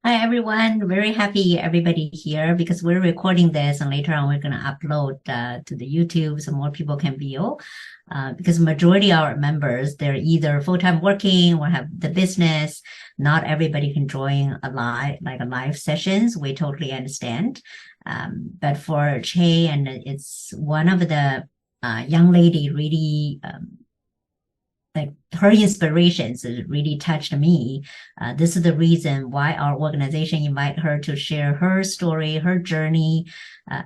Hi everyone, very happy everybody here because we're recording this and later on we're going to upload to the YouTube so more people can view. Because majority of our members, they're either full-time working or have the business. Not everybody can join a live sessions. We totally understand. But for Chae, and it's one of the young lady really like her inspirations really touched me. This is the reason why our organization invite her to share her story, her journey.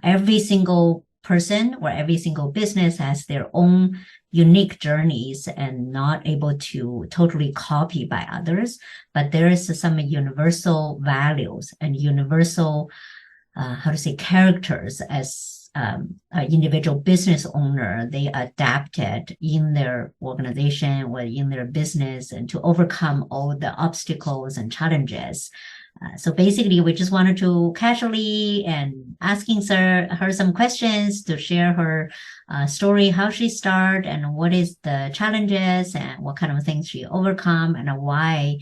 Every single person or every single business has their own unique journeys and not able to totally copy by others, but there is some universal values and universal how to say characters as an individual business owner they adapted in their organization or in their business and to overcome all the obstacles and challenges. So basically, we just wanted to casually and asking her some questions to share her story, how she started and what is the challenges and what kind of things she overcome and why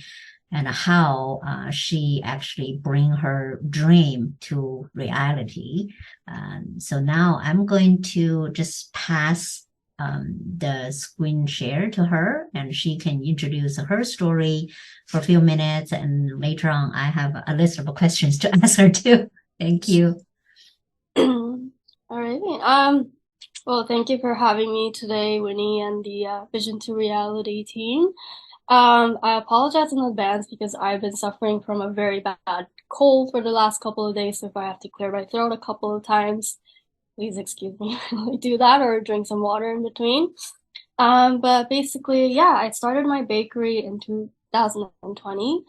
and how she actually bring her dream to reality. So now I'm going to just pass the screen share to her and she can introduce her story for a few minutes. And later on, I have a list of questions to ask her too. Thank you. All right. Well, thank you for having me today, Winnie, and the Vision to Reality team. I apologize in advance because I've been suffering from a very bad cold for the last couple of days. So if I have to clear my throat a couple of times, please excuse me while I do that or drink some water in between. But basically, yeah, I started my bakery in 2020,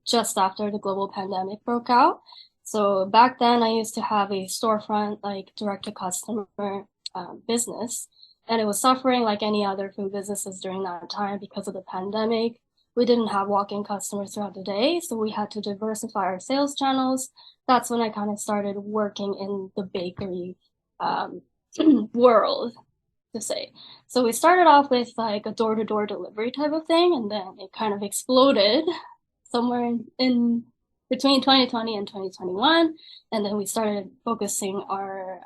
just after the global pandemic broke out. So back then, I used to have a storefront, like direct to customer business, and it was suffering like any other food businesses during that time because of the pandemic. We didn't have walk-in customers throughout the day, so we had to diversify our sales channels. That's when I kind of started working in the bakery um, world, to say. So we started off with like a door-to-door delivery type of thing, and then it kind of exploded somewhere in between 2020 and 2021. And then we started focusing our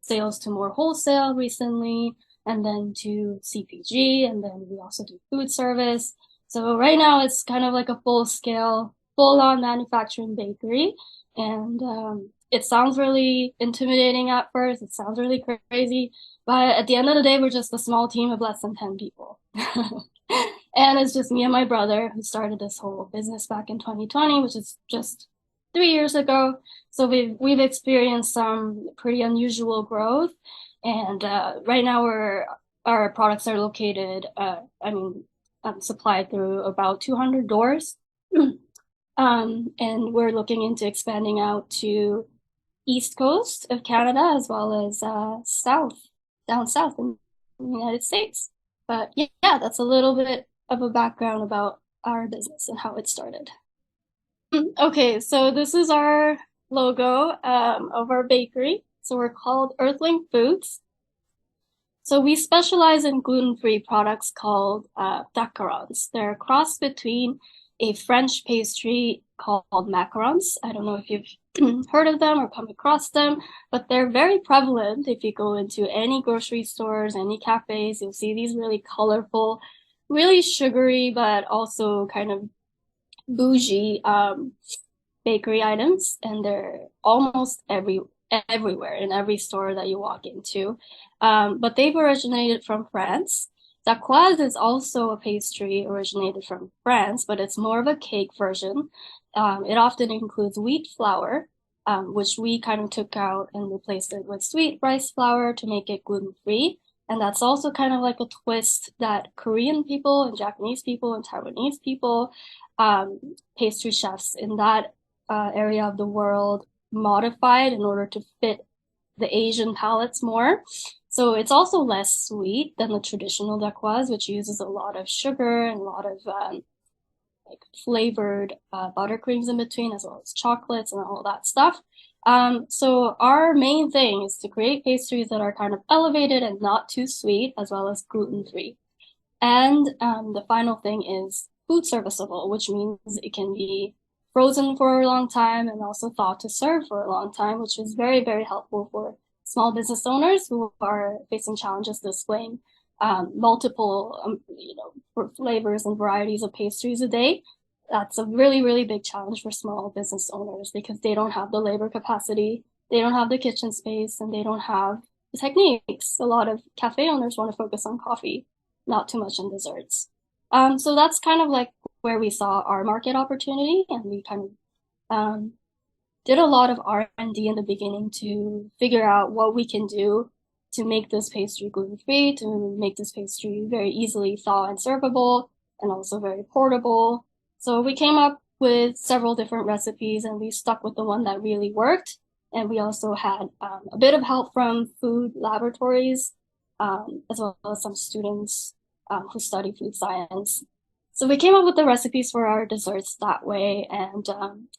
sales to more wholesale recently, and then to CPG, and then we also do food service. So right now it's kind of like a full scale, full on manufacturing bakery. And it sounds really intimidating at first. It sounds really crazy. But at the end of the day, we're just a small team of less than 10 people. And it's just me and my brother who started this whole business back in 2020, which is just 3 years ago. So we've experienced some pretty unusual growth. And right now our products are located, supplied through about 200 doors. And we're looking into expanding out to East Coast of Canada as well as down south in the United States. But yeah, that's a little bit of a background about our business and how it started. Okay, so this is our logo of our bakery. So we're called Earthling Foods. So we specialize in gluten-free products called macarons. They're a cross between a French pastry called macarons. I don't know if you've heard of them or come across them, but they're very prevalent. If you go into any grocery stores, any cafes, you'll see these really colorful, really sugary, but also kind of bougie bakery items, and they're almost everywhere in every store that you walk into. But they've originated from France. Dacquoise is also a pastry originated from France, but it's more of a cake version. It often includes wheat flour, which we kind of took out and replaced it with sweet rice flour to make it gluten-free. And that's also kind of like a twist that Korean people and Japanese people and Taiwanese people, pastry chefs in that area of the world modified in order to fit the Asian palates more. So it's also less sweet than the traditional dacquoise, which uses a lot of sugar and a lot of like flavored buttercreams in between, as well as chocolates and all that stuff. So our main thing is to create pastries that are kind of elevated and not too sweet, as well as gluten-free. And the final thing is food serviceable, which means it can be frozen for a long time and also thawed to serve for a long time, which is very, very helpful for small business owners who are facing challenges displaying multiple, flavors and varieties of pastries a day. That's a really, really big challenge for small business owners because they don't have the labor capacity, they don't have the kitchen space, and they don't have the techniques. A lot of cafe owners want to focus on coffee, not too much on desserts. So that's kind of like where we saw our market opportunity, and we kind of did a lot of R&D in the beginning to figure out what we can do to make this pastry gluten-free, to make this pastry very easily thaw and servable, and also very portable. So we came up with several different recipes, and we stuck with the one that really worked. And we also had a bit of help from food laboratories, as well as some students who study food science. So we came up with the recipes for our desserts that way. And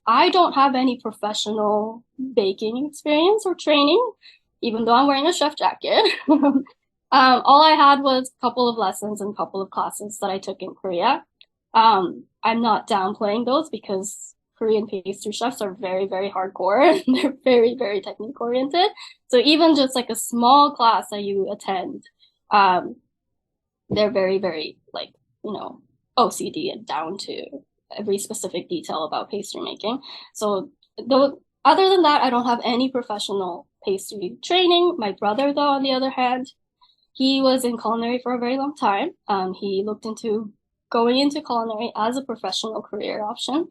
I don't have any professional baking experience or training, even though I'm wearing a chef jacket. All I had was a couple of lessons and a couple of classes that I took in Korea. I'm not downplaying those because Korean pastry chefs are very, very hardcore. They're very, very technique oriented. So even just like a small class that you attend, they're very, very like, OCD and down to every specific detail about pastry making. So other than that, I don't have any professional pastry training. My brother, though, on the other hand, he was in culinary for a very long time. He looked into going into culinary as a professional career option.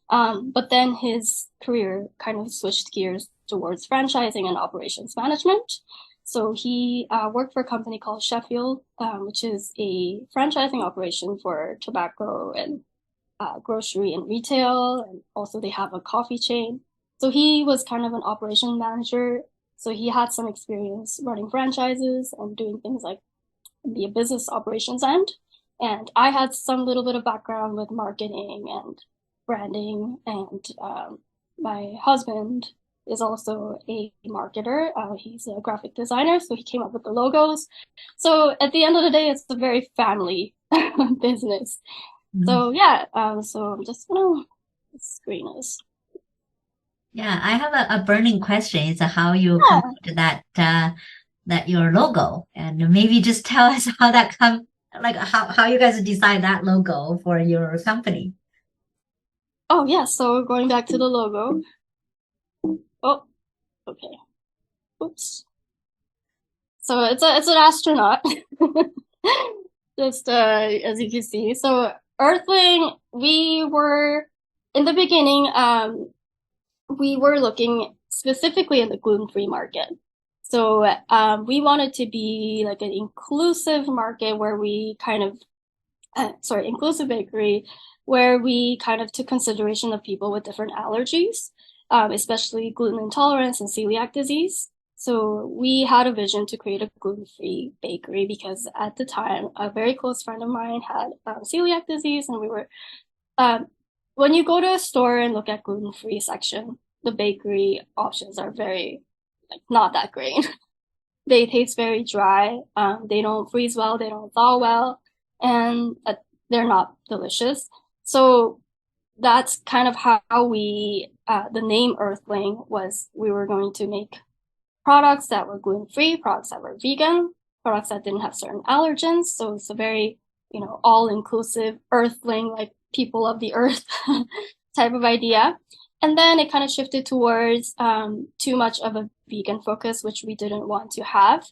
But then his career kind of switched gears towards franchising and operations management. So he worked for a company called Sheffield, which is a franchising operation for tobacco and grocery and retail. And also they have a coffee chain. So he was kind of an operation manager. So he had some experience running franchises and doing things like the business operations end. And I had some little bit of background with marketing and branding. And my husband is also a marketer. He's a graphic designer, so he came up with the logos. So at the end of the day, it's a very family business. So yeah, so I'm just gonna screen us. Yeah, I have a burning question. It's how you come up to that your logo, and maybe just tell us how that come, like how you guys decide that logo for your company. Oh yeah, so going back to the logo. Oh, okay. Oops. So it's an astronaut. Just as you can see. So Earthling, we were in the beginning, we were looking specifically in the gluten-free market. So we wanted to be like an inclusive market where we kind of, inclusive bakery, where we kind of took consideration of people with different allergies, especially gluten intolerance and celiac disease. So we had a vision to create a gluten-free bakery because at the time, a very close friend of mine had celiac disease, and we were, when you go to a store and look at gluten-free section, the bakery options are very, like, not that great. They taste very dry. They don't freeze well. They don't thaw well, and they're not delicious. So that's kind of how we, the name Earthling was, we were going to make products that were gluten-free, products that were vegan, products that didn't have certain allergens. So it's a very, all-inclusive Earthling, like people of the earth type of idea. And then it kind of shifted towards too much of a vegan focus, which we didn't want to have.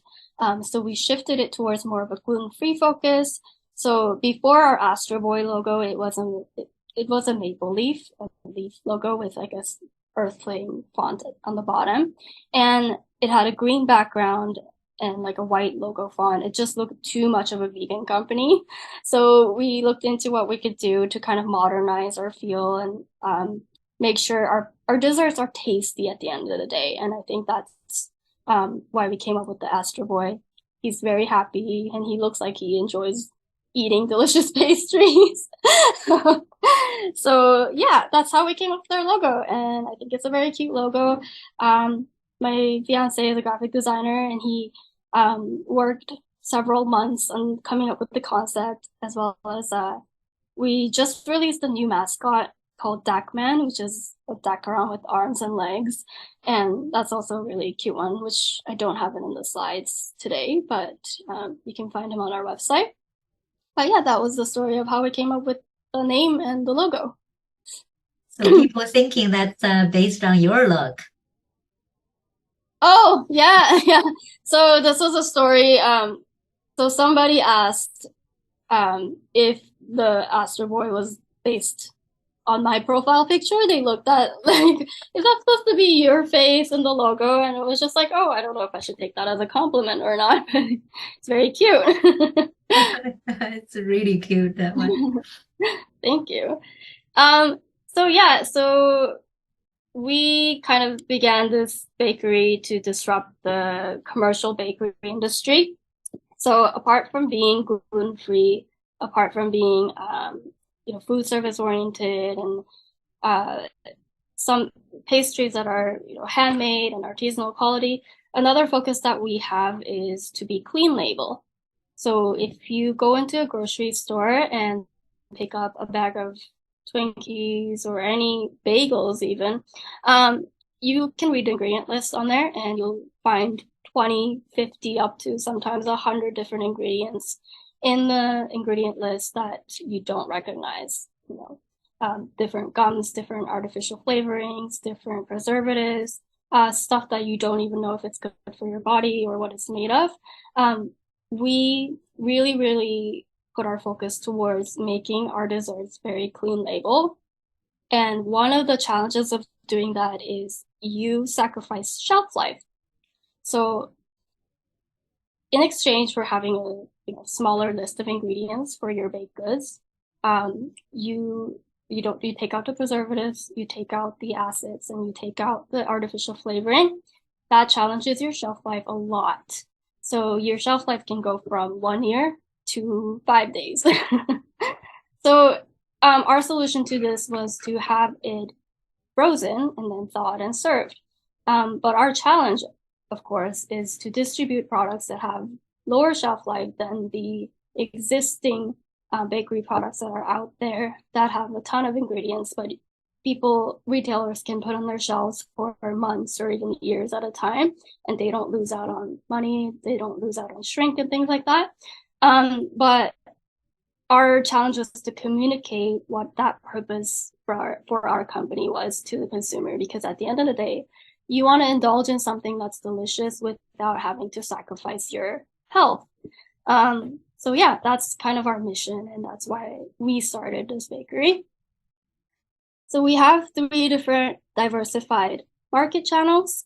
So we shifted it towards more of a gluten-free focus. So before our Astro Boy logo, it was a maple leaf, a leaf logo with, I guess, Earthling font on the bottom. And it had a green background and like a white logo font. It just looked too much of a vegan company. So we looked into what we could do to kind of modernize our feel and make sure our desserts are tasty at the end of the day. And I think that's why we came up with the Astro Boy. He's very happy and he looks like he enjoys eating delicious pastries. So yeah, that's how we came up with our logo. And I think it's a very cute logo. My fiance is a graphic designer and he worked several months on coming up with the concept, as well as we just released a new mascot called Deckman, which is a deck around with arms and legs. And that's also a really cute one, which I don't have it in the slides today, but you can find him on our website. But yeah, that was the story of how we came up with the name and the logo. So people are thinking that's based on your look. Oh, yeah, yeah. So this was a story. So somebody asked if the Astro Boy was based on my profile picture. They looked at like, is that supposed to be your face and the logo? And it was just like, oh, I don't know if I should take that as a compliment or not. It's very cute. It's really cute, that one. Thank you. So yeah, so we kind of began this bakery to disrupt the commercial bakery industry. So apart from being gluten-free, apart from being food service oriented and some pastries that are handmade and artisanal quality, another focus that we have is to be clean label. So if you go into a grocery store and pick up a bag of Twinkies or any bagels even, you can read the ingredient list on there and you'll find 20, 50, up to sometimes 100 different ingredients in the ingredient list that you don't recognize. Different gums, different artificial flavorings, different preservatives, stuff that you don't even know if it's good for your body or what it's made of. We really, really put our focus towards making our desserts very clean label. And one of the challenges of doing that is you sacrifice shelf life. So in exchange for having a smaller list of ingredients for your baked goods, you take out the preservatives, you take out the acids, and you take out the artificial flavoring. That challenges your shelf life a lot. So your shelf life can go from 1 year to 5 days. So our solution to this was to have it frozen and then thawed and served. But our challenge, of course, is to distribute products that have lower shelf life than the existing bakery products that are out there that have a ton of ingredients, but retailers can put on their shelves for months or even years at a time, and they don't lose out on money, they don't lose out on shrink and things like that. But our challenge was to communicate what that purpose for our company was to the consumer, because at the end of the day, you want to indulge in something that's delicious without having to sacrifice your health. So yeah, that's kind of our mission, and that's why we started this bakery. So we have 3 different diversified market channels.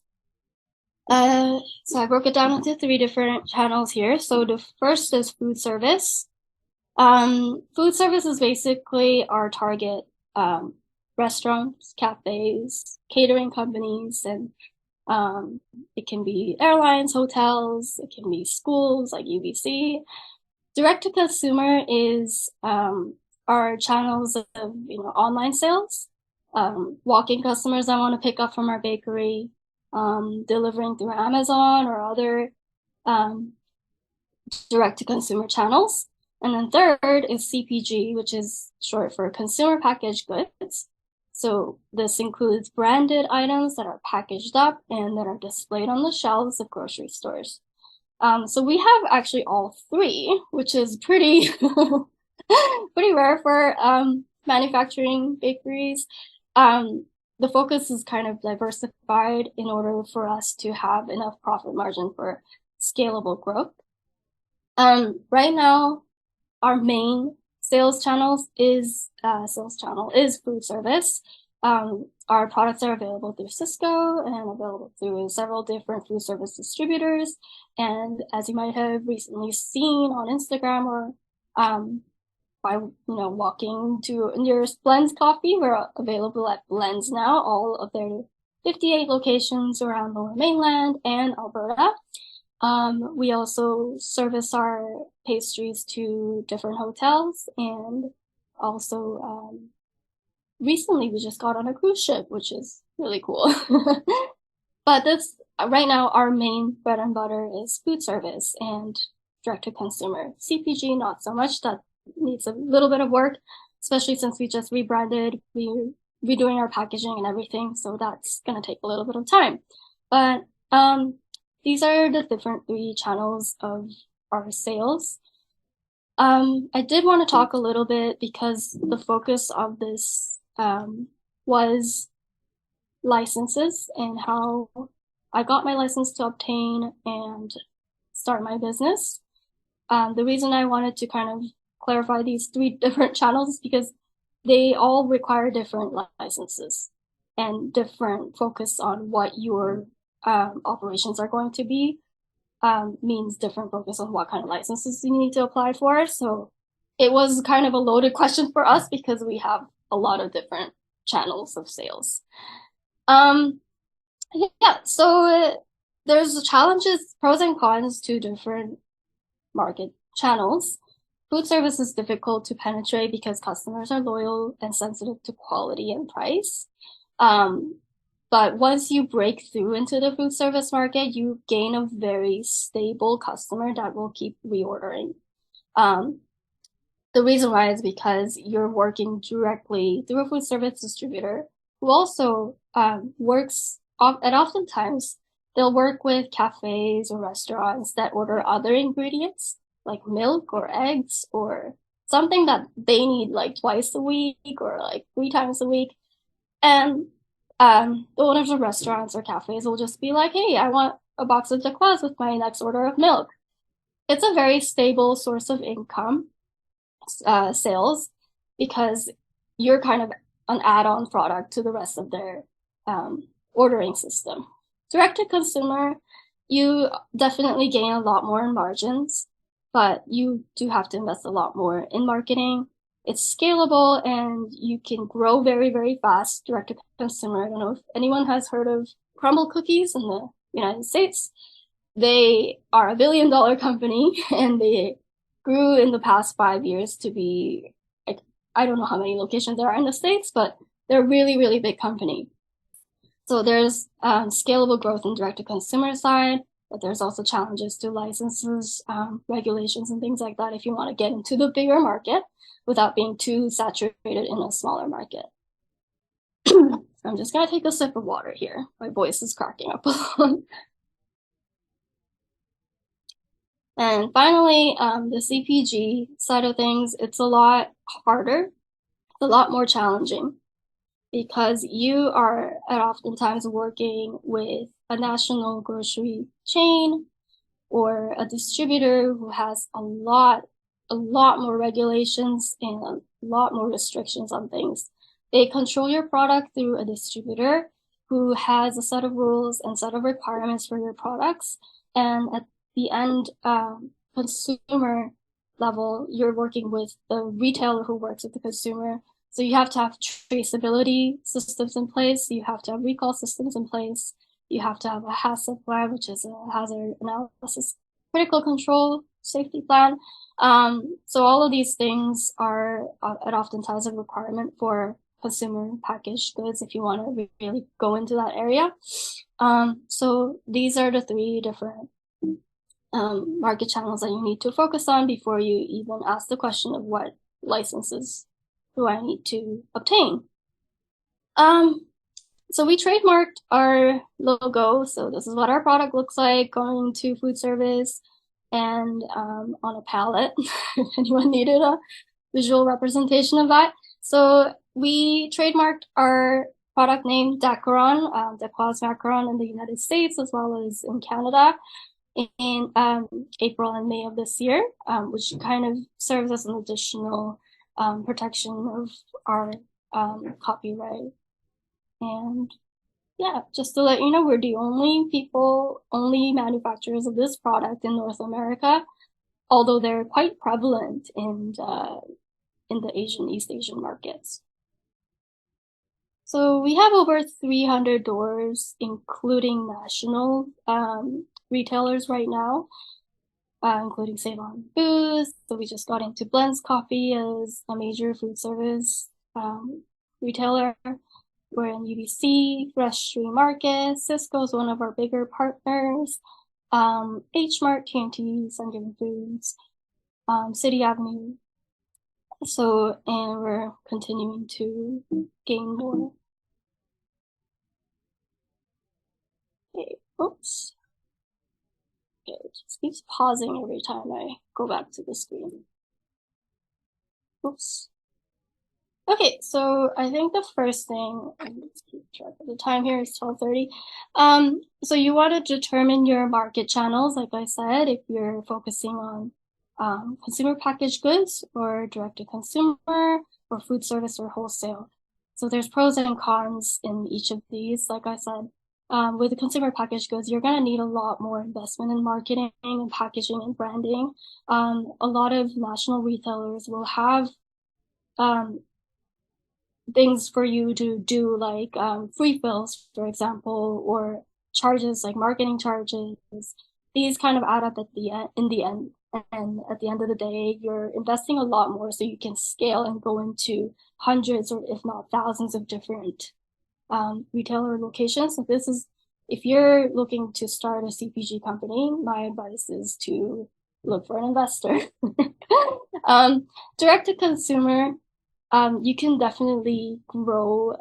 So I broke it down into 3 different channels here. So the first is food service. Food service is basically our target restaurants, cafes, catering companies, and it can be airlines, hotels, it can be schools like UBC. Direct to consumer is our channels of online sales, walk-in customers that want to pick up from our bakery, delivering through Amazon or other direct to consumer channels. And then third is CPG, which is short for consumer packaged goods. So this includes branded items that are packaged up and that are displayed on the shelves of grocery stores. So we have actually all 3, which is pretty pretty rare for manufacturing bakeries. The focus is kind of diversified in order for us to have enough profit margin for scalable growth. Right now, our main sales channel is food service. Our products are available through Cisco and available through several different food service distributors. And as you might have recently seen on Instagram or by walking to nearest Blends Coffee, we're available at Blends now, all of their 58 locations around Lower Mainland and Alberta. We also service our pastries to different hotels, and also recently we just got on a cruise ship, which is really cool. But right now, our main bread and butter is food service and direct to consumer. CPG, not so much. That needs a little bit of work, especially since we just rebranded, we're redoing our packaging and everything. So that's going to take a little bit of time. But these are the different three channels of our sales. I did want to talk a little bit because the focus of this was licenses and how I got my license to obtain and start my business. The reason I wanted to kind of clarify these three different channels is because they all require different licenses and different focus on what your operations are going to be. Means different focus on what kind of licenses you need to apply for. So it was kind of a loaded question for us because we have a lot of different channels of sales. Yeah, so there's challenges, pros and cons to different market channels. Food service is difficult to penetrate because customers are loyal and sensitive to quality and price. But once you break through into the food service market, you gain a very stable customer that will keep reordering. The reason why is because you're working directly through a food service distributor who also works, and oftentimes they'll work with cafes or restaurants that order other ingredients like milk or eggs or something that they need like twice a week or like 3 times a week. And the owners of restaurants or cafes will just be like, hey, I want a box of Jaquas with my next order of milk. It's a very stable source of income, sales, because you're kind of an add-on product to the rest of their ordering system. Direct to consumer, you definitely gain a lot more in margins, but you do have to invest a lot more in marketing. It's scalable and you can grow very, very fast direct to consumer. I don't know if anyone has heard of Crumble Cookies in the United States. They are $1 billion company and they grew in the past 5 years to be, like, I don't know how many locations there are in the States, but they're a really, really big company. So there's scalable growth in direct to consumer side, but there's also challenges to licenses, regulations, and things like that if you want to get into the bigger market without being too saturated in a smaller market. I'm just going to take a sip of water here. My voice is cracking up a lot. And finally, the CPG side of things, it's a lot harder, it's a lot more challenging because you are oftentimes working with a national grocery chain or a distributor who has a lot more regulations and a lot more restrictions on things. They control your product through a distributor who has a set of rules and set of requirements for your products. And at the end consumer level, you're working with the retailer who works with the consumer. So you have to have traceability systems in place. You have to have recall systems in place. You have to have a HACCP plan, which is a hazard analysis critical control safety plan. So all of these things are oftentimes a requirement for consumer packaged goods if you want to really go into that area. So these are the 3 different market channels that you need to focus on before you even ask the question of what licenses do I need to obtain. So we trademarked our logo. So this is what our product looks like going to food service and on a pallet, if anyone needed a visual representation of that. So we trademarked our product name Dacaron, Daquas Macaron in the United States as well as in Canada in April and May of this year, which kind of serves as an additional protection of our copyright. And yeah, just to let you know, we're the only manufacturers of this product in North America, although they're quite prevalent in the East Asian markets. So we have over 300 doors, including national retailers right now, including Earthling Foods. So we just got into Blends Coffee as a major food service retailer. We're in UBC, Fresh Street Market, Cisco is one of our bigger partners, H Mart, TNT, Sun Given Foods, City Avenue, So, and we're continuing to gain more. Okay, oops. Okay, it just keeps pausing every time I go back to the screen. Oops. Okay, so I think the first thing, let's keep track of the time here, is 12:30. So you want to determine your market channels, like I said, if you're focusing on consumer packaged goods or direct to consumer or food service or wholesale. So there's pros and cons in each of these, like I said. With the consumer packaged goods, you're going to need a lot more investment in marketing and packaging and branding. A lot of national retailers will have things for you to do, like free fills, for example, or charges like marketing charges. These kind of add up at the end, in the end. And at the end of the day, you're investing a lot more so you can scale and go into hundreds or if not thousands of different retailer locations. So this is, if you're looking to start a CPG company, my advice is to look for an investor. Direct to consumer, you can definitely grow.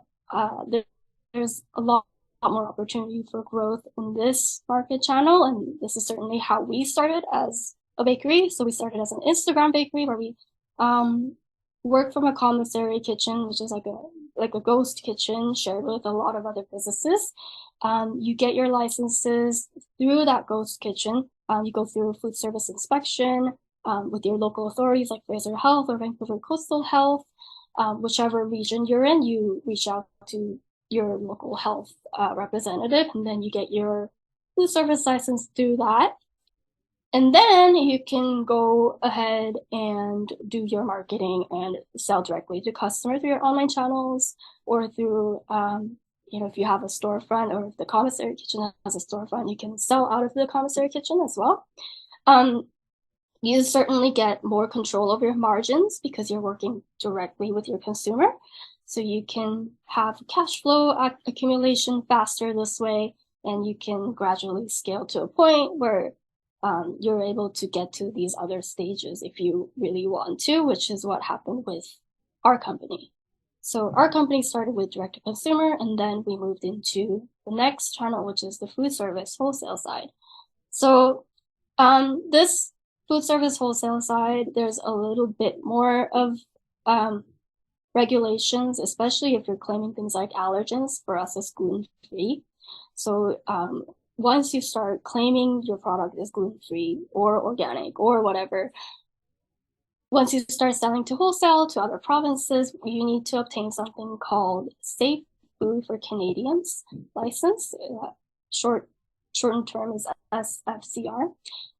There's a lot more opportunity for growth in this market channel, and this is certainly how we started as a bakery. So we started as an Instagram bakery where we work from a commissary kitchen, which is like a ghost kitchen shared with a lot of other businesses. You get your licenses through that ghost kitchen. You go through a food service inspection with your local authorities like Fraser Health or Vancouver Coastal Health. Whichever region you're in, you reach out to your local health representative, and then you get your food service license through that. And then you can go ahead and do your marketing and sell directly to customers through your online channels or through, if you have a storefront or if the commissary kitchen has a storefront, you can sell out of the commissary kitchen as well. You certainly get more control over your margins because you're working directly with your consumer. So you can have cash flow accumulation faster this way, and you can gradually scale to a point where you're able to get to these other stages if you really want to, which is what happened with our company. So our company started with direct to consumer, and then we moved into the next channel, which is the food service wholesale side. So this food service wholesale side, there's a little bit more of regulations, especially if you're claiming things like allergens. For us, it's gluten-free. So once you start claiming your product is gluten-free or organic or whatever, once you start selling to wholesale to other provinces, you need to obtain something called Safe Food for Canadians license. Shortened term is SFCR.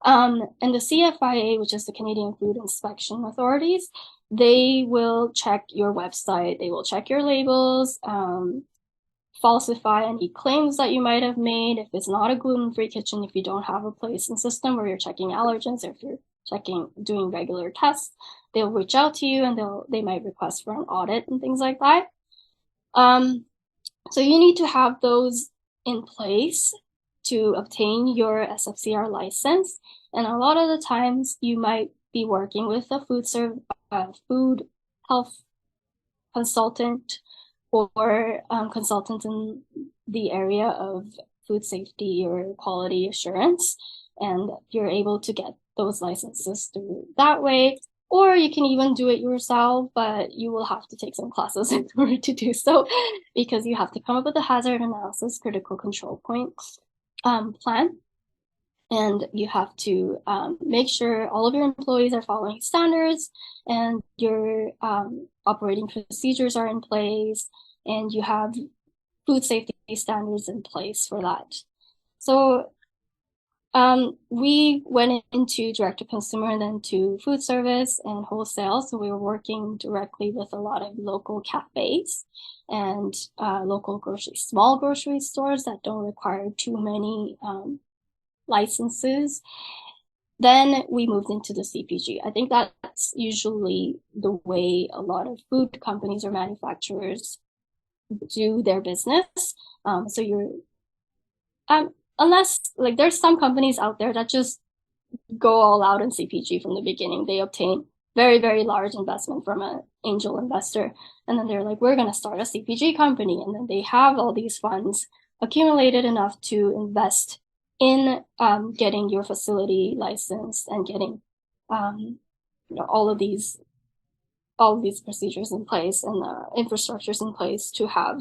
And the CFIA, which is the Canadian Food Inspection Authorities, they will check your website, they will check your labels, falsify any claims that you might have made. If it's not a gluten-free kitchen, if you don't have a place and system where you're checking allergens, or if you're doing regular tests, they'll reach out to you and they might request for an audit and things like that. So you need to have those in place to obtain your SFCR license. And a lot of the times you might be working with a food health consultant or consultant in the area of food safety or quality assurance, and you're able to get those licenses through that way. Or you can even do it yourself, but you will have to take some classes in order to do so because you have to come up with a hazard analysis critical control point plan. And you have to make sure all of your employees are following standards and your operating procedures are in place, and you have food safety standards in place for that. So we went into direct to consumer and then to food service and wholesale. So we were working directly with a lot of local cafes and local small grocery stores that don't require too many licenses. Then we moved into the CPG. I think that's usually the way a lot of food companies or manufacturers do their business. So you're unless like there's some companies out there that just go all out in CPG from the beginning. They obtain very, very large investment from an angel investor. And then they're like, we're going to start a CPG company. And then they have all these funds accumulated enough to invest in getting your facility licensed and getting all of these procedures in place and infrastructures in place to have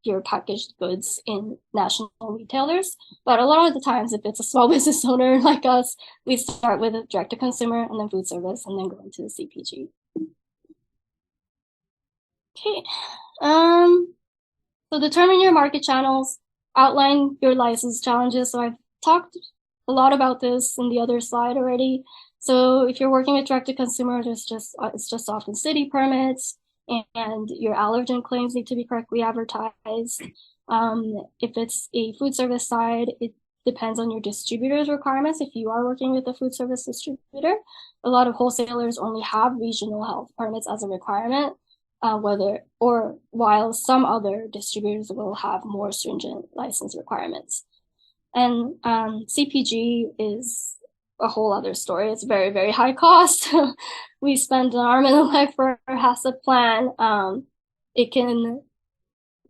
your packaged goods in national retailers. But a lot of the times, if it's a small business owner like us, we start with a direct to consumer and then food service and then go into the CPG. Okay. So determine your market channels, outline your license challenges. So I've talked a lot about this in the other slide already. So if you're working with direct to consumer, it's just often city permits, and your allergen claims need to be correctly advertised. If it's a food service side, it depends on your distributor's requirements. If you are working with a food service distributor, a lot of wholesalers only have regional health permits as a requirement, while some other distributors will have more stringent license requirements. And CPG is a whole other story. It's very, very high cost. We spend an arm and a leg for a HACCP plan. It can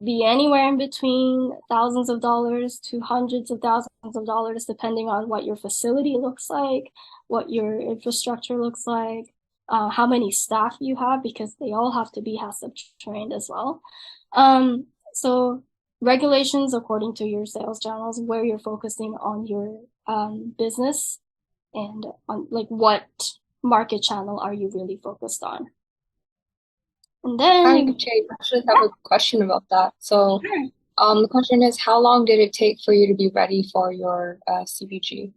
be anywhere in between thousands of dollars to hundreds of thousands of dollars, depending on what your facility looks like, what your infrastructure looks like, how many staff you have, because they all have to be HACCP trained as well. So regulations according to your sales channels, where you're focusing on your business, and on like what market channel are you really focused on. And then I actually have a question about that. So the question is, how long did it take for you to be ready for your CPG?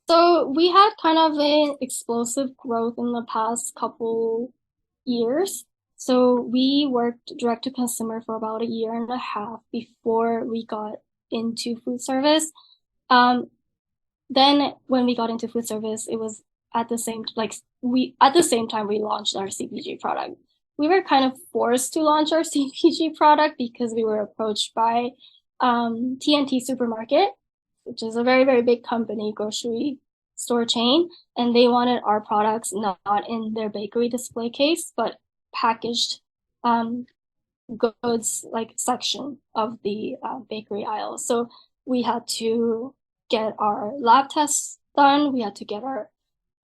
So we had kind of an explosive growth in the past couple years. So we worked direct to consumer for about a year and a half before we got into food service. Then when we got into food service, it was at the same time we launched our CPG product. We were kind of forced to launch our CPG product because we were approached by TNT Supermarket, which is a very, very big company, grocery store chain, and they wanted our products not in their bakery display case, but packaged goods like section of the bakery aisle. So we had to get our lab tests done. We had to get our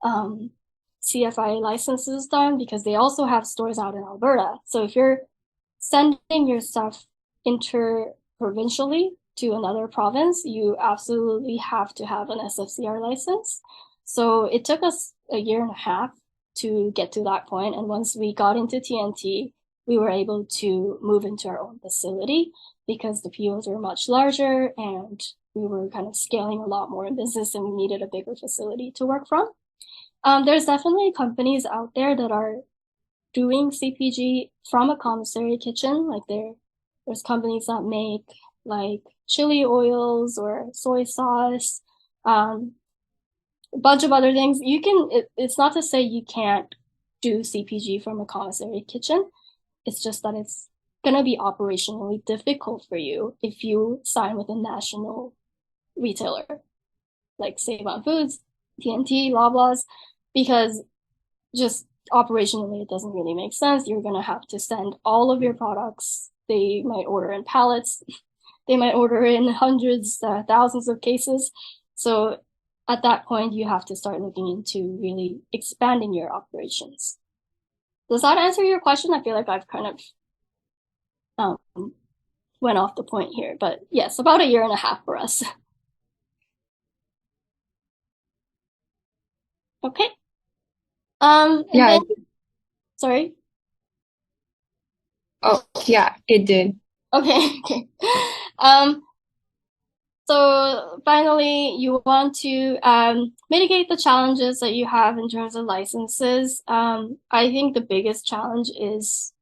CFIA licenses done, because they also have stores out in Alberta. So if you're sending your stuff interprovincially to another province, you absolutely have to have an SFCR license. So it took us a year and a half to get to that point. And once we got into TNT, we were able to move into our own facility because the POs were much larger and we were kind of scaling a lot more in business and we needed a bigger facility to work from. There's definitely companies out there that are doing CPG from a commissary kitchen. Like there's companies that make like chili oils or soy sauce, a bunch of other things. It's not to say you can't do CPG from a commissary kitchen. It's just that it's going to be operationally difficult for you if you sign with a national retailer like Save On Foods, TNT, Loblaws, because just operationally it doesn't really make sense. You're going to have to send all of your products. They might order in pallets. They might order in hundreds, thousands of cases. So at that point, you have to start looking into really expanding your operations. Does that answer your question? I feel like I've kind of went off the point here, but yes, about a year and a half for us. Okay. Yeah. Sorry. Oh, yeah, it did. Okay. So finally, you want to mitigate the challenges that you have in terms of licenses. I think the biggest challenge is,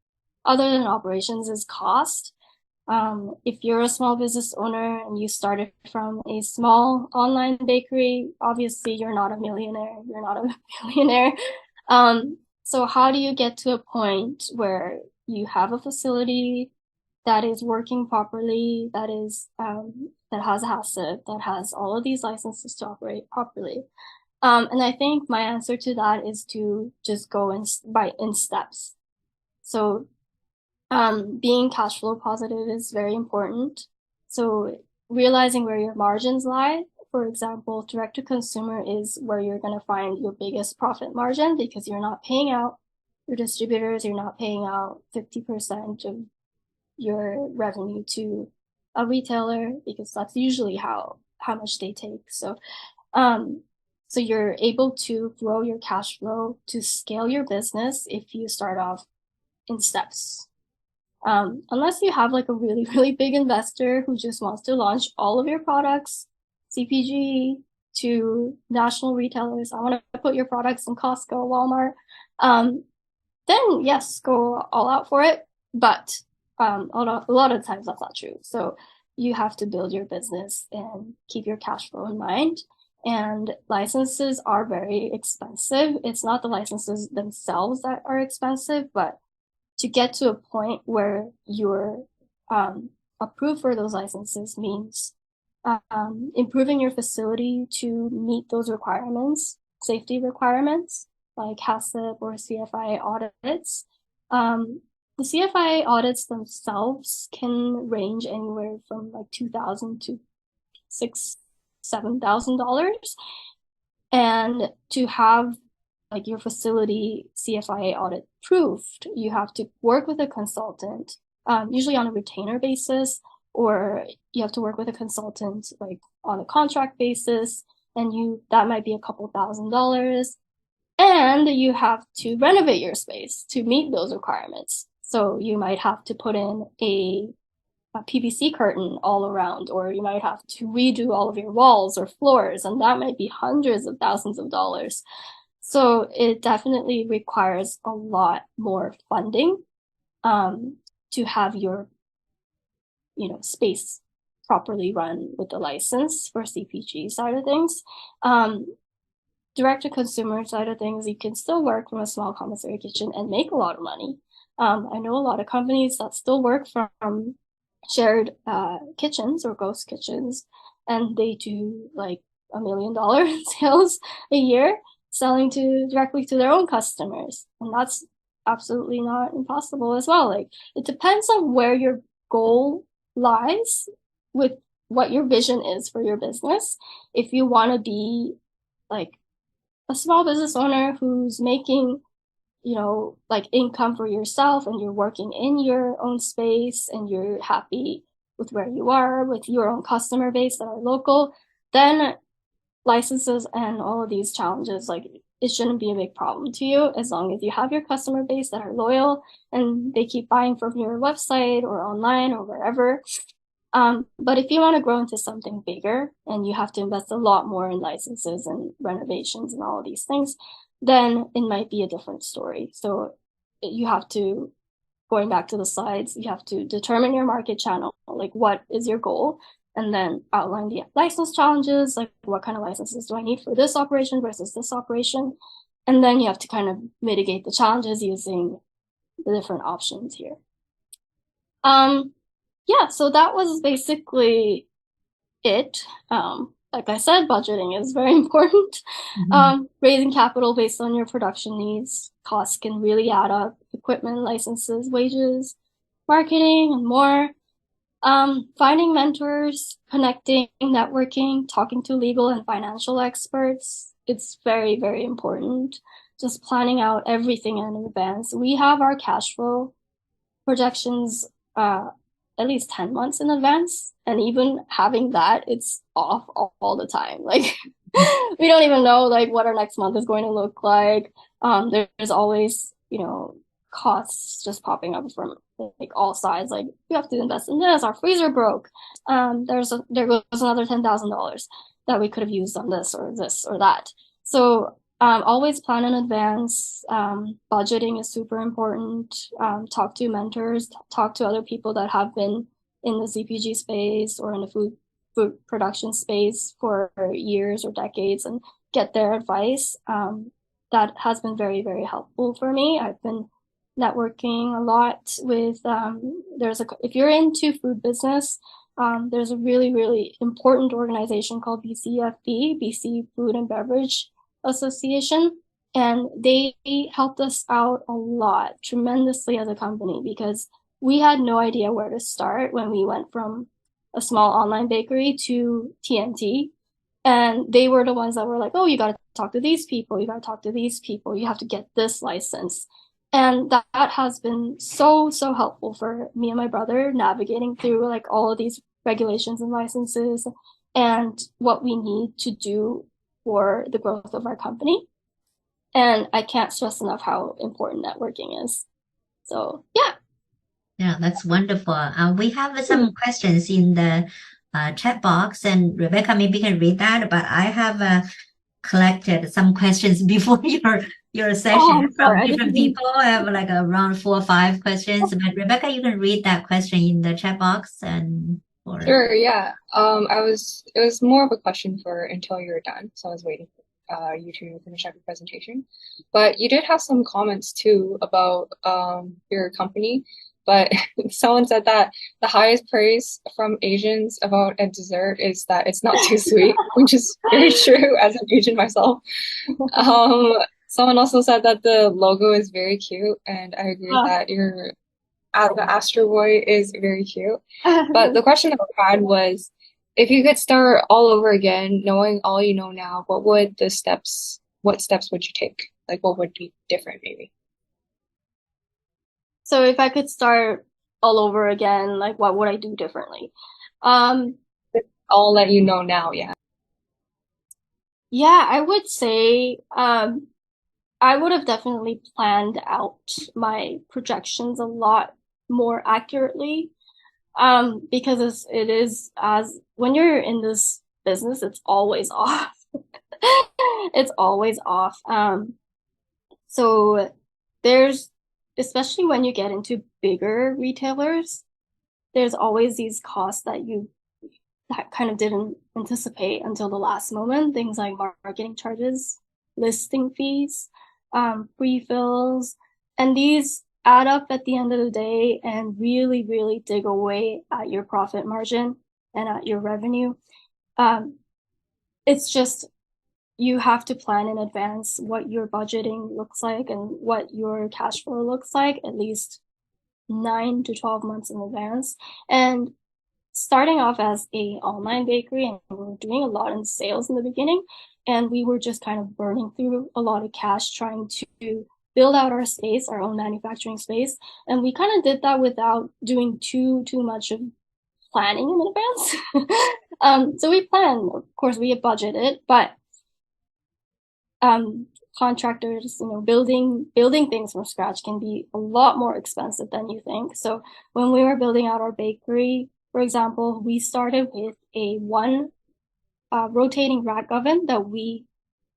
other than operations, is cost. If you're a small business owner and you started from a small online bakery, obviously you're not a millionaire. You're not a millionaire. So how do you get to a point where you have a facility that is working properly, that is that has a HACCP, that has all of these licenses to operate properly? And I think my answer to that is to just go in steps. So being cash flow positive is very important. So realizing where your margins lie, for example, direct to consumer is where you're going to find your biggest profit margin because you're not paying out your distributors, you're not paying out 50% of your revenue to a retailer because that's usually how much they take. So so you're able to grow your cash flow to scale your business if you start off in steps. Unless you have like a really, really big investor who just wants to launch all of your products, CPG to national retailers. I want to put your products in Costco, Walmart. Then yes, go all out for it. But a lot of times that's not true. So you have to build your business and keep your cash flow in mind. And licenses are very expensive. It's not the licenses themselves that are expensive, but to get to a point where you're approved for those licenses means improving your facility to meet those requirements, safety requirements like HACCP or CFI audits. The CFI audits themselves can range anywhere from like $2,000 to $7,000, and to have like your facility CFIA audit proved, you have to work with a consultant, usually on a retainer basis, or you have to work with a consultant like on a contract basis, and that might be a couple $1,000s. And you have to renovate your space to meet those requirements. So you might have to put in a PVC curtain all around, or you might have to redo all of your walls or floors, and that might be hundreds of thousands of dollars. So it definitely requires a lot more funding to have your space properly run with the license for CPG side of things. Direct to consumer side of things, you can still work from a small commissary kitchen and make a lot of money. I know a lot of companies that still work from shared kitchens or ghost kitchens, and they do like $1 million sales a year selling directly to their own customers. And that's absolutely not impossible as well. Like, it depends on where your goal lies with what your vision is for your business. If you want to be like a small business owner who's making like income for yourself, and you're working in your own space and you're happy with where you are with your own customer base that are local, then licenses and all of these challenges, like, it shouldn't be a big problem to you as long as you have your customer base that are loyal and they keep buying from your website or online or wherever. But if you want to grow into something bigger and you have to invest a lot more in licenses and renovations and all of these things, then it might be a different story. So you have to, going back to the slides, you have to determine your market channel, like what is your goal, and then outline the license challenges, like what kind of licenses do I need for this operation versus this operation. And then you have to kind of mitigate the challenges using the different options here. Yeah, so that was basically it. Like I said, budgeting is very important. Raising capital based on your production needs. Costs can really add up. Equipment, licenses, wages, marketing, and more. Finding mentors, connecting, networking, talking to legal and financial experts. It's very, very important. Just planning out everything in advance. We have our cash flow projections at least 10 months in advance. And even having that, it's off all the time. Like, we don't even know like what our next month is going to look like. There's always, costs just popping up from like all sides. Like, we have to invest in this, our freezer broke. There goes another $10,000 that we could have used on this or that. So always plan in advance. Budgeting is super important. Talk to mentors, talk to other people that have been in the CPG space or in the food production space for years or decades and get their advice. That has been very, very helpful for me. I've been networking a lot with, if you're into food business, there's a really, really important organization called BCFB, BC Food and Beverage Association, and they helped us out a lot, tremendously as a company, because we had no idea where to start when we went from a small online bakery to TNT. And they were the ones that were like, oh, you got to talk to these people, you got to talk to these people, you have to get this license. And that has been so, so helpful for me and my brother navigating through like all of these regulations and licenses and what we need to do for the growth of our company. And I can't stress enough how important networking is. So, yeah. Yeah, that's wonderful. We have some questions in the chat box, and Rebecca maybe can read that, but I have collected some questions before your session from different people. I have like around 4 or 5 questions, but Rebecca, you can read that question in the chat box and or Sure, yeah. It was more of a question for until you're done, so I was waiting for you to finish up your presentation. But you did have some comments too about your company. But someone said that the highest praise from Asians about a dessert is that it's not too sweet, which is very true as an Asian myself. Someone also said that the logo is very cute, and I agree that the Astro Boy is very cute. But the question that I had was, if you could start all over again, knowing all you know now, what steps would you take? Like, what would be different, maybe? So if I could start all over again, like what would I do differently? All that you know now, yeah. Yeah, I would say I would have definitely planned out my projections a lot more accurately. Because it is as when you're in this business, it's always off. It's always off. So there's, especially when you get into bigger retailers, there's always these costs that kind of didn't anticipate until the last moment. Things like marketing charges, listing fees, refills, and these add up at the end of the day and really, really dig away at your profit margin and at your revenue. It's just, you have to plan in advance what your budgeting looks like and what your cash flow looks like, at least 9 to 12 months in advance. And starting off as a online bakery, and we were doing a lot in sales in the beginning, and we were just kind of burning through a lot of cash trying to build out our space, our own manufacturing space. And we kind of did that without doing too much of planning in advance. So we planned, of course, we had budgeted, but contractors, building things from scratch can be a lot more expensive than you think. So when we were building out our bakery, for example, we started with a one rotating rack oven that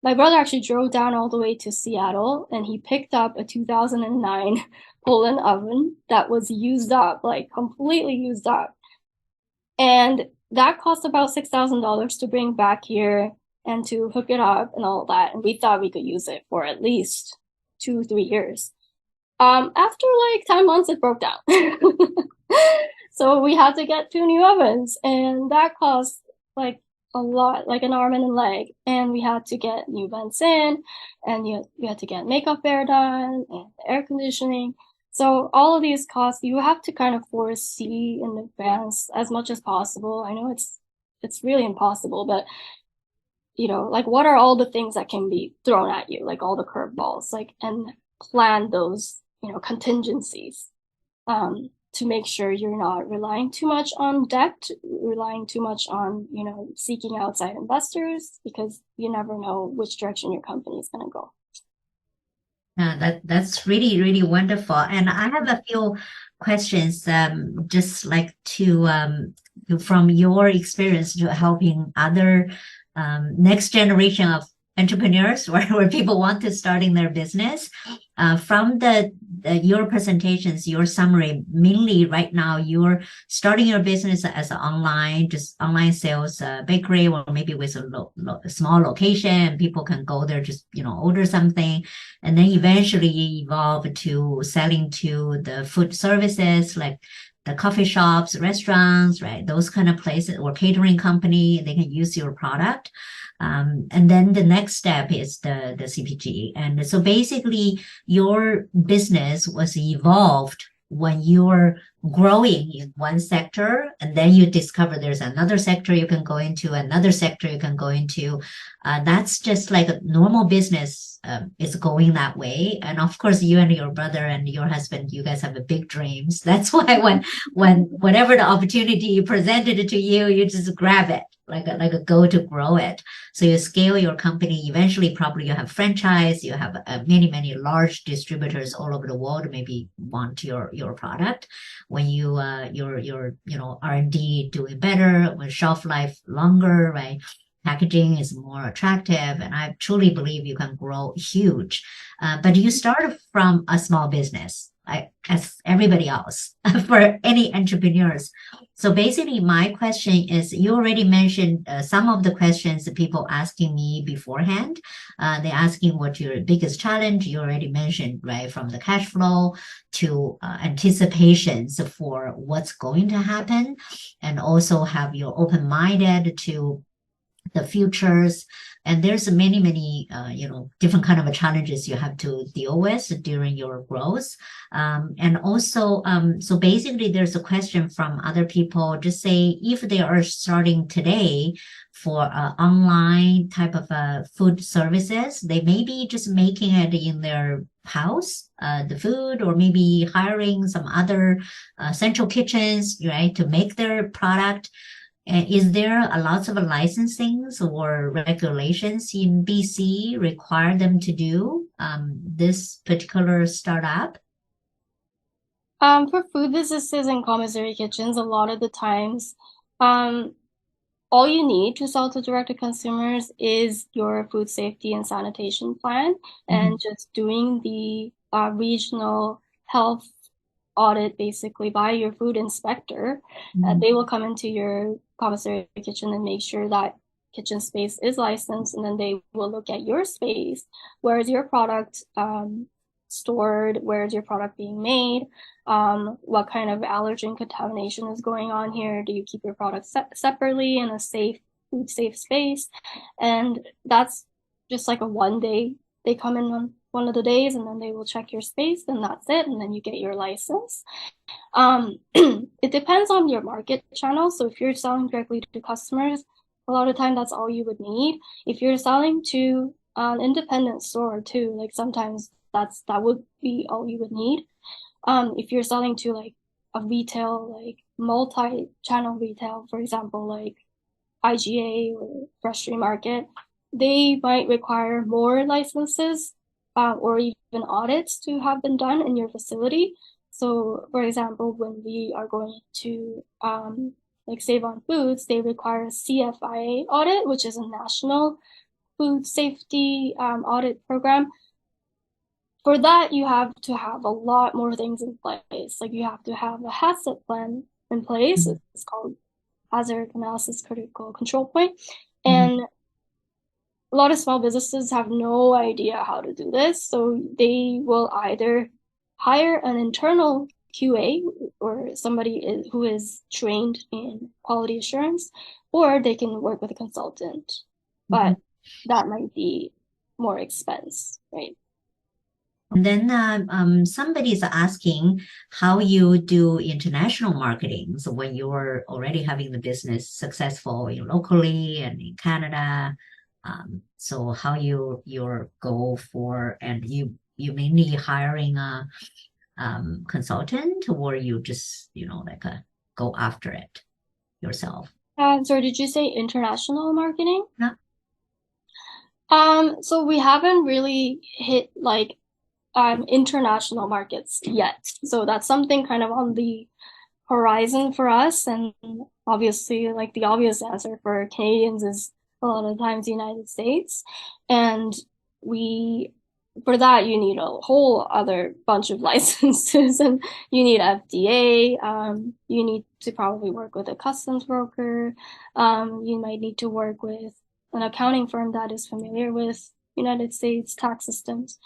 my brother actually drove down all the way to Seattle, and he picked up a 2009 Poland oven that was used up, like completely used up. And that cost about $6,000 to bring back here and to hook it up and all that. And we thought we could use it for at least 2-3 years. After like 10 months, it broke down. So we had to get 2 new ovens, and that cost like a lot, like an arm and a leg. And we had to get new vents in, and you had to get makeup air done and air conditioning. So all of these costs you have to kind of foresee in advance as much as possible. I know it's really impossible, but like what are all the things that can be thrown at you, like all the curveballs, like, and plan those, contingencies, to make sure you're not relying too much on debt, relying too much on, seeking outside investors, because you never know which direction your company is going to go. That's really, really wonderful. And I have a few questions, just like to from your experience to helping other next generation of entrepreneurs where people want to start in their business. From your presentations, your summary, mainly right now you're starting your business as an online sales bakery, or maybe with a small location, and people can go there, just order something, and then eventually evolve to selling to the food services like the coffee shops, restaurants, right? Those kind of places, or catering company, they can use your product. And then the next step is the CPG. And so basically your business was evolved when you're growing in one sector, and then you discover there's another sector you can go into, another sector you can go into. That's just like a normal business is going that way. And of course, you and your brother and your husband, you guys have big dreams. That's why whenever the opportunity presented to you, you just grab it like a go to grow it. So you scale your company. Eventually, probably you have franchise. You have many large distributors all over the world maybe want your product. When your R&D doing better, when shelf life longer, right? Packaging is more attractive, and I truly believe you can grow huge. But you start from a small business, as everybody else, for any entrepreneurs. So basically, my question is, you already mentioned some of the questions that people asking me beforehand. They're asking what your biggest challenge. You already mentioned, right, from the cash flow to anticipations for what's going to happen, and also have your open-minded to the futures. And there's many different kind of challenges you have to deal with during your growth. And also, so basically there's a question from other people, just say if they are starting today for online type of food services, they may be just making it in their house, the food, or maybe hiring some other central kitchens, right, to make their product. Is there a lot of licensings or regulations in BC require them to do this particular startup? For food businesses and commissary kitchens, a lot of the times, all you need to sell to direct to consumers is your food safety and sanitation plan, and just doing the regional health audit basically by your food inspector. They will come into your commissary kitchen and make sure that kitchen space is licensed, and then they will look at your space. Where is your product stored? Where is your product being made? What kind of allergen contamination is going on here? Do you keep your products separately in a food safe space? And that's just like a 1 day. They come in on one of the days, and then they will check your space, and that's it, and then you get your license. It depends on your market channel. So if you're selling directly to customers, a lot of time that's all you would need. If you're selling to an independent store too, like sometimes that would be all you would need. If you're selling to like a retail, like multi-channel retail, for example, like IGA or Fresh Street Market, they might require more licenses or even audits to have been done in your facility. So, for example, when we are going to like Save on Foods, they require a CFIA audit, which is a national food safety audit program. For that, you have to have a lot more things in place. Like you have to have a HACCP plan in place. It's called Hazard Analysis Critical Control Point. And a lot of small businesses have no idea how to do this. So they will either hire an internal QA or somebody who is trained in quality assurance, or they can work with a consultant. But that might be more expense, right? And then somebody's asking how you do international marketing. So when you're already having the business successful locally and in Canada, so how your goal for, and you mainly hiring a consultant, or you just go after it yourself? So did you say international marketing? Yeah. So we haven't really hit like international markets yet. So that's something kind of on the horizon for us. And obviously, like the obvious answer for Canadians is a lot of times the United States. And for that, you need a whole other bunch of licenses, and you need FDA. You need to probably work with a customs broker. You might need to work with an accounting firm that is familiar with United States tax systems.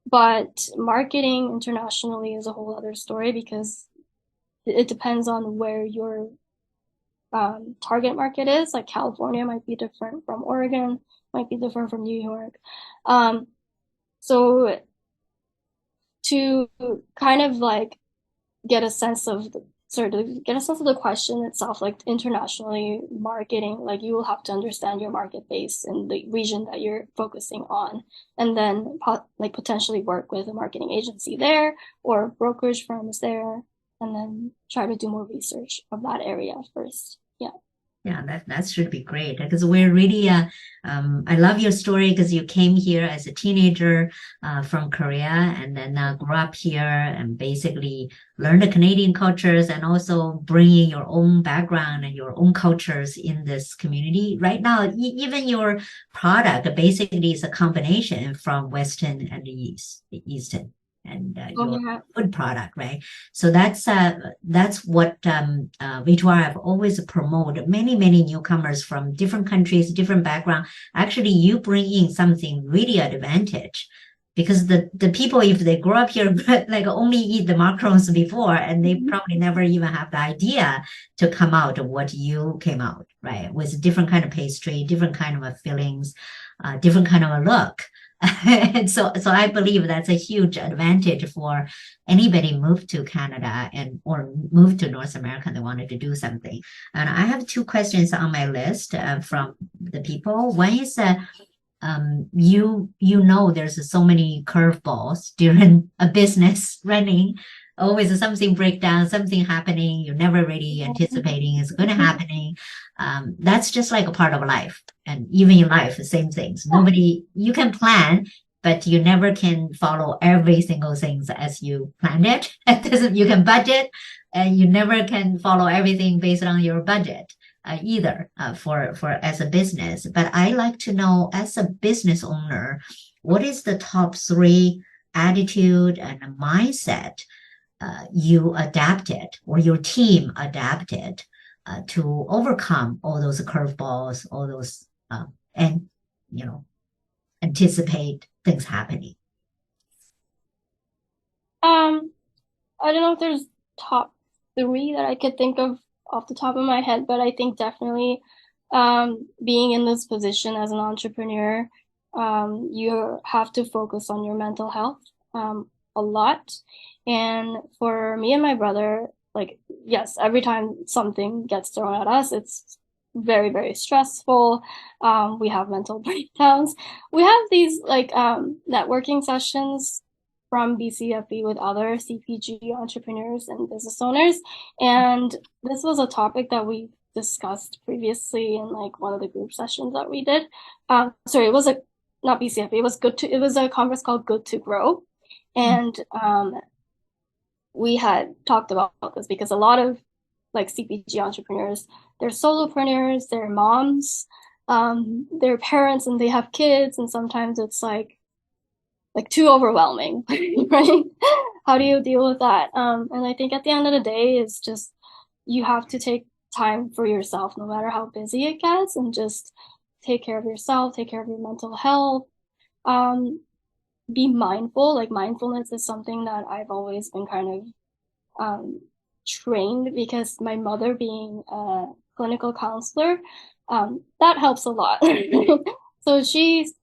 But marketing internationally is a whole other story because it depends on where your target market is. Like California might be different from Oregon, might be different from New York. So to kind of like get a sense of the question itself, like internationally marketing, like you will have to understand your market base and the region that you're focusing on, and then like potentially work with a marketing agency there or brokerage firms there, and then try to do more research of that area first. Yeah. Yeah, that should be great because we're really, I love your story because you came here as a teenager from Korea and then grew up here and basically learned the Canadian cultures and also bringing your own background and your own cultures in this community. Right now, even your product basically is a combination from Western and the Eastern. And your food product, right? So that's what V2RF always promote. Many newcomers from different countries, different background. Actually, you bring in something really advantage because the people, if they grow up here, like only eat the macarons before, and they probably never even have the idea to come out of what you came out, right? With different kind of pastry, different kind of fillings, different kind of a look. And so I believe that's a huge advantage for anybody move to Canada or move to North America they wanted to do something. And I have two questions on my list from the people. One is you know there's so many curveballs during a business running. Always something break down, something happening. You're never really anticipating it's going to happening. That's just like a part of life. And even in life, the same things. You can plan, but you never can follow every single thing as you planned it. You can budget, and you never can follow everything based on your budget either for as a business. But I like to know, as a business owner, what is the top 3 attitude and mindset you adapted or your team adapted to overcome all those curveballs, all those and anticipate things happening? I don't know if there's top 3 that I could think of off the top of my head, but I think definitely being in this position as an entrepreneur, you have to focus on your mental health a lot. And for me and my brother, like, yes, every time something gets thrown at us, it's very, very stressful. We have mental breakdowns. We have these like networking sessions from BCFE with other CPG entrepreneurs and business owners. And this was a topic that we discussed previously in like one of the group sessions that we did. Sorry, it was not BCFE, it was a conference called Good to Grow. And we had talked about this because a lot of like CPG entrepreneurs, they're solopreneurs, they're moms, they're parents, and they have kids, and sometimes it's like too overwhelming, right? How do you deal with that? And I think at the end of the day, it's just you have to take time for yourself, no matter how busy it gets, and just take care of yourself, take care of your mental health. Be mindful. Like mindfulness is something that I've always been kind of trained because my mother being a clinical counselor, that helps a lot. So she's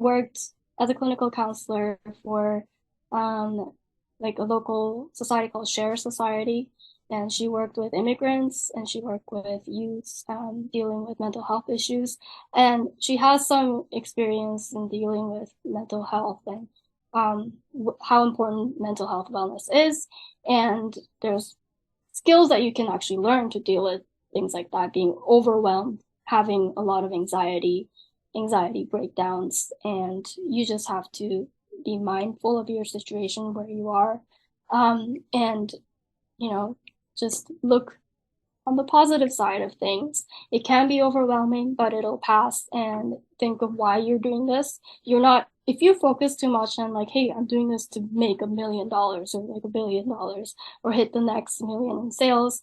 worked as a clinical counselor for like a local society called Share Society. And she worked with immigrants and she worked with youths dealing with mental health issues. And she has some experience in dealing with mental health and how important mental health wellness is. And there's skills that you can actually learn to deal with things like that, being overwhelmed, having a lot of anxiety breakdowns, and you just have to be mindful of your situation where you are, and just look on the positive side of things. It can be overwhelming, but it'll pass, and think of why you're doing this. If you focus too much on like, hey, I'm doing this to make $1 million or like $1 billion or hit the next million in sales,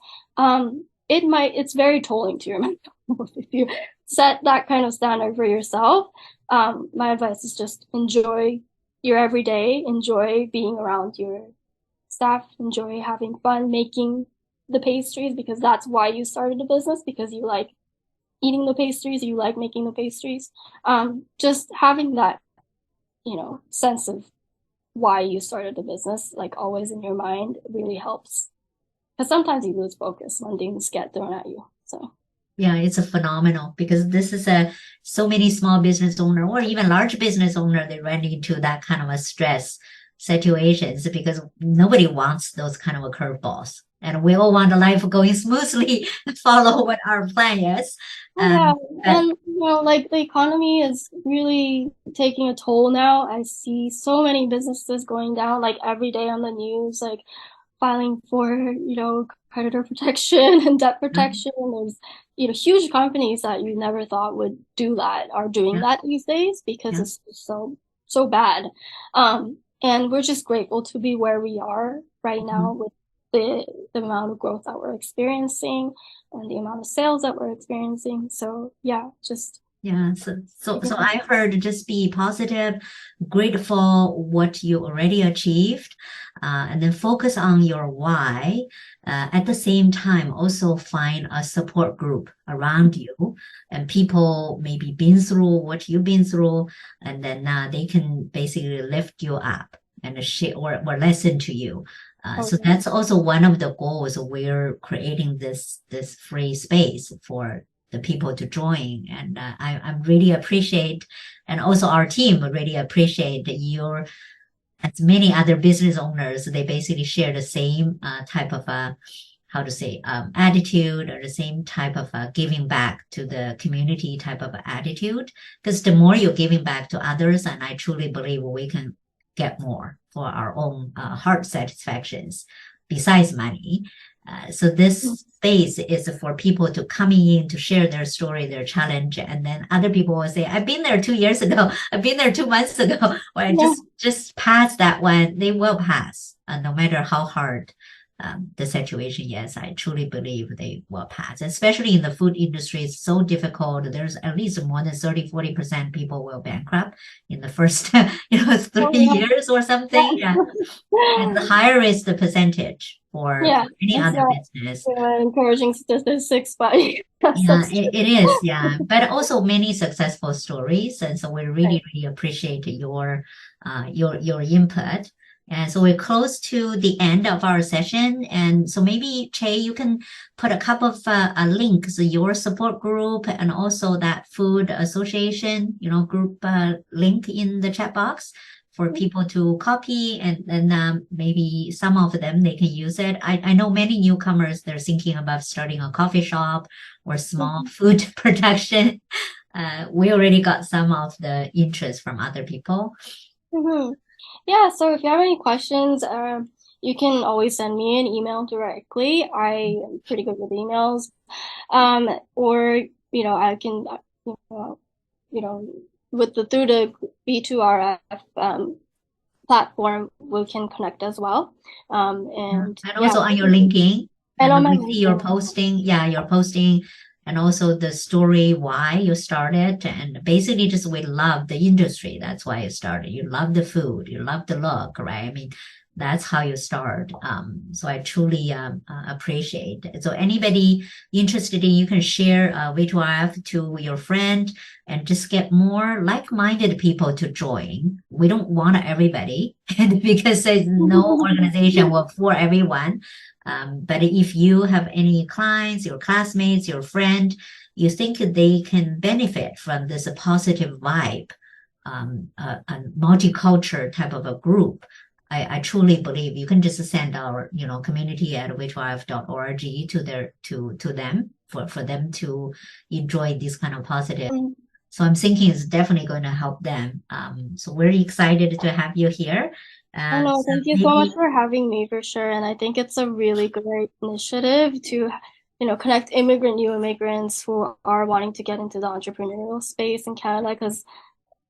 it's very tolling to your mental health if you set that kind of standard for yourself. My advice is just enjoy your everyday, enjoy being around your staff, enjoy having fun, making the pastries because that's why you started a business, because you like eating the pastries, you like making the pastries. Just having that, sense of why you started the business, like always in your mind, really helps. Because sometimes you lose focus when things get thrown at you. So Yeah, it's a phenomenal because this is so many small business owner or even large business owner, they run into that kind of a stress situations because nobody wants those kind of a curveballs. And we all want the life going smoothly, follow what our plan is. yeah, But and like the economy is really taking a toll now. I see so many businesses going down, like every day on the news, like filing for, creditor protection and debt protection. There's, huge companies that you never thought would do that are doing yeah, that these days because yeah. it's so bad. And we're just grateful to be where we are right now with the amount of growth that we're experiencing and the amount of sales that we're experiencing. So yeah, just Yeah, so I heard just be positive, grateful what you already achieved, and then focus on your why. At the same time, also find a support group around you and people maybe been through what you've been through, and then they can basically lift you up and share or listen to you. So okay. that's also one of the goals. We're creating this free space for the people to join. And I really appreciate, and also our team really appreciate your, as many other business owners, they basically share the same type of how to say attitude or the same type of giving back to the community type of attitude. Because the more you're giving back to others, and I truly believe we can get more for our own heart satisfactions besides money. So this space is for people to coming in to share their story, their challenge, and then other people will say, "I've been there 2 years ago. I've been there 2 months ago." Or I just passed that one. They will pass, no matter how hard the situation. Yes, I truly believe they will pass. Especially in the food industry, it's so difficult. There's at least more than 30-40% people will bankrupt in the first 3 years or something. Yeah. And the higher is the percentage for Yeah, any it's other not business. encouraging statistics, but yes, Yeah, that's it is. Yeah. But also many successful stories. And so we really, really appreciate your input. And so we're close to the end of our session. And so maybe, Chae, you can put a couple of links, your support group and also that food association, group link in the chat box for people to copy, and then maybe some of them they can use it. I know many newcomers, they're thinking about starting a coffee shop or small food production. We already got some of the interest from other people. Mhm. Yeah, so if you have any questions, you can always send me an email directly. I am pretty good with emails. Or, I can, you know, through the V2RF platform, we can connect as well. And And yeah, also on your LinkedIn, and on and my we see your LinkedIn. posting. Yeah, your posting and also the story why you started. And basically just we love the industry. That's why you started. You love the food, you love the look, right? I mean, that's how you start. So I truly appreciate it. So anybody interested in, you can share V2RF to your friend and just get more like-minded people to join. We don't want everybody, and because there's no organization will for everyone. But if you have any clients, your classmates, your friend, you think they can benefit from this positive vibe, a multicultural type of a group, I truly believe you can just send our, community at v2rf.org to them for them to enjoy this kind of positive. So I'm thinking it's definitely going to help them. So we're excited to have you here. Oh no, So thank you so much maybe, for having me for sure. And I think it's a really great initiative to, connect new immigrants who are wanting to get into the entrepreneurial space in Canada. Because,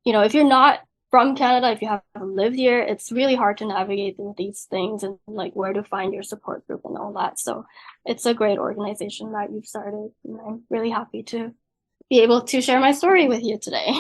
if you're not from Canada, if you haven't lived here, it's really hard to navigate through these things and like where to find your support group and all that. So it's a great organization that you've started. And I'm really happy to be able to share my story with you today.